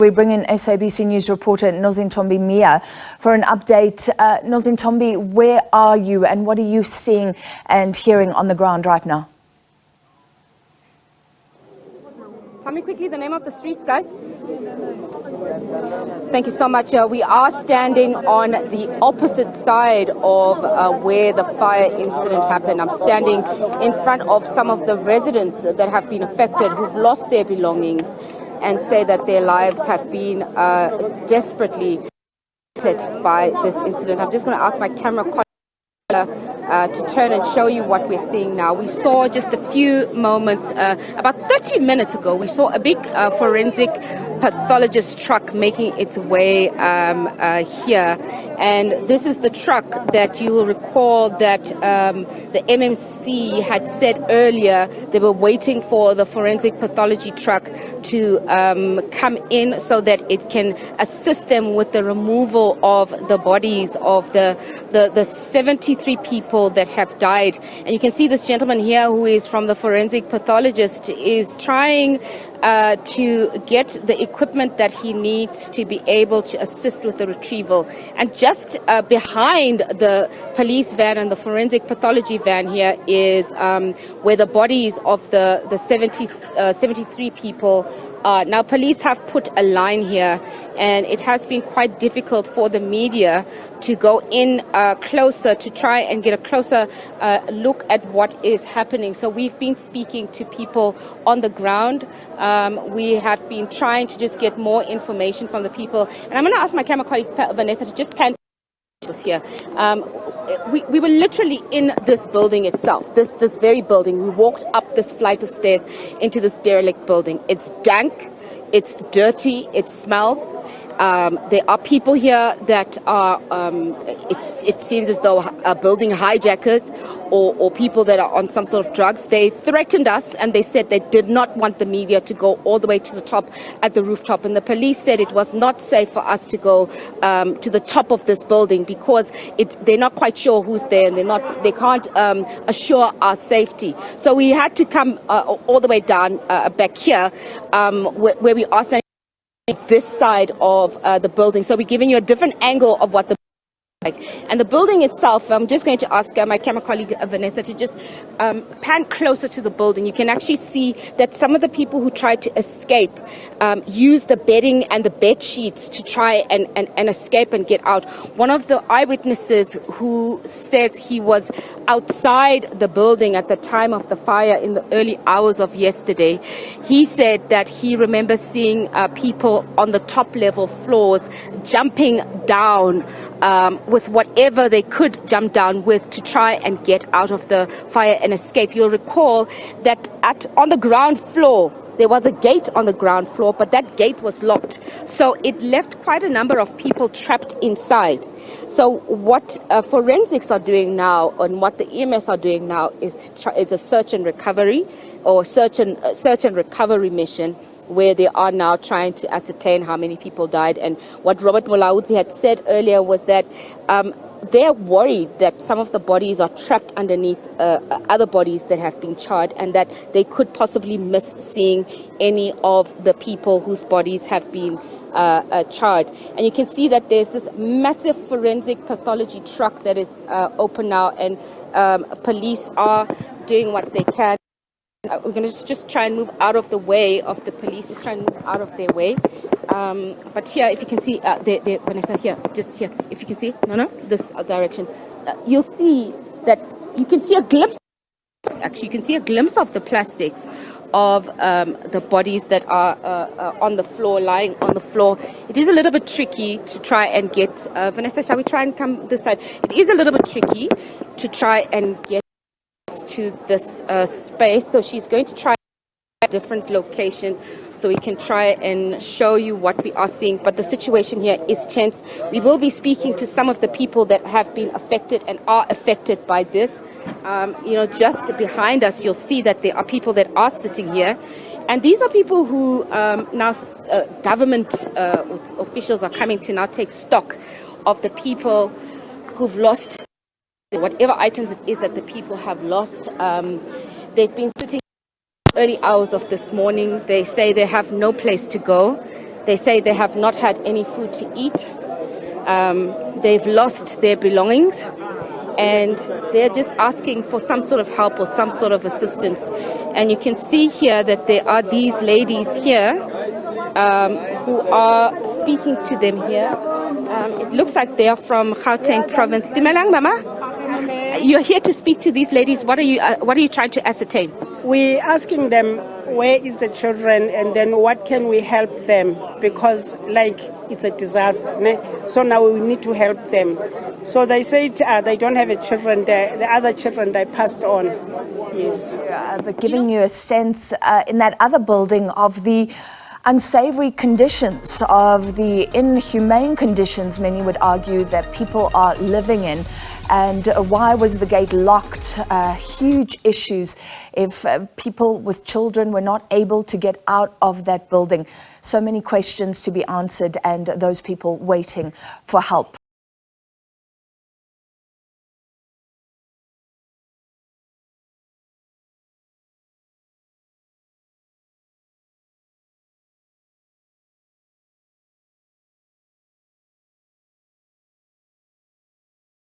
We bring in SABC News reporter Nozintombi Miya for an update. Nozintombi, where are you and what are you seeing and hearing on the ground right now? Tell me quickly the name of the streets, guys. Thank you so much. We are standing on the opposite side of where the fire incident happened. I'm standing in front of some of the residents that have been affected, who've lost their belongings, and say that their lives have been desperately affected by this incident. I'm just going to ask my camera to turn and show you what we're seeing now. We saw just a few moments, about 30 minutes ago, we saw a big forensic pathologist truck making its way here. And this is the truck that you will recall that the MMC had said earlier they were waiting for the forensic pathology truck to come in so that it can assist them with the removal of the bodies of the 73 people that have died. And you can see this gentleman here who is from the forensic pathologist is trying to get the equipment that he needs to be able to assist with the retrieval. And just behind the police van and the forensic pathology van here is where the bodies of the 73 people are. Now, police have put a line here, and it has been quite difficult for the media to go in closer to try and get a closer look at what is happening. So we've been speaking to people on the ground. We have been trying to just get more information from the people. And I'm going to ask my camera colleague, Vanessa, to just pan here. We were literally in this building itself, this very building. We walked up this flight of stairs into this derelict building. It's dank, it's dirty, it smells. There are people here that are, it seems as though building hijackers or people that are on some sort of drugs. They threatened us and they said they did not want the media to go all the way to the top at the rooftop. And the police said it was not safe for us to go to the top of this building because they're not quite sure who's there and they can't assure our safety. So we had to come all the way down back here where we are standing this side of the building. So we're giving you a different angle of what the like. And the building itself, I'm just going to ask my camera colleague Vanessa to just pan closer to the building. You can actually see that some of the people who tried to escape used the bedding and the bed sheets to try and escape and get out. One of the eyewitnesses who says he was outside the building at the time of the fire in the early hours of yesterday, he said that he remembers seeing people on the top level floors jumping down with whatever they could jump down with to try and get out of the fire and escape. You'll recall that on the ground floor, there was a gate on the ground floor, but that gate was locked. So it left quite a number of people trapped inside. So what forensics are doing now and what the EMS are doing now is a search and recovery or search and recovery mission, where they are now trying to ascertain how many people died. And what Robert Molaudzi had said earlier was that they're worried that some of the bodies are trapped underneath other bodies that have been charred and that they could possibly miss seeing any of the people whose bodies have been charred. And you can see that there's this massive forensic pathology truck that is open now, and police are doing what they can. We're going to just try and move out of the way of the police, just try and move out of their way. But here, if you can see, Vanessa, here, just here, if you can see, this direction, you'll see that you can see a glimpse, actually, you can see a glimpse of the plastics of the bodies that are on the floor, lying on the floor. It is a little bit tricky to try and get, Vanessa, shall we try and come this side? It is a little bit tricky to try and get to this space, so she's going to try a different location so we can try and show you what we are seeing. But the situation here is tense. We will be speaking to some of the people that have been affected and are affected by this. Just behind us, you'll see that there are people that are sitting here, and these are people who now government officials are coming to now take stock of the people who've lost whatever items it is that the people have lost. They've been sitting early hours of this morning. They say they have no place to go. They say they have not had any food to eat. They've lost their belongings, and they're just asking for some sort of help or some sort of assistance. And you can see here that there are these ladies here who are speaking to them here. It looks like they are from Gauteng province. Dimelang, Mama? You're here to speak to these ladies. What are you trying to ascertain? We're asking them where is the children, and then what can we help them, because like it's a disaster. Ne? So now we need to help them. So they said they don't have a children there. The other children they passed on. Yes. But giving you a sense in that other building of the unsavory conditions, of the inhumane conditions, many would argue, that people are living in. And why was the gate locked? Huge issues if people with children were not able to get out of that building. So many questions to be answered, and those people waiting for help.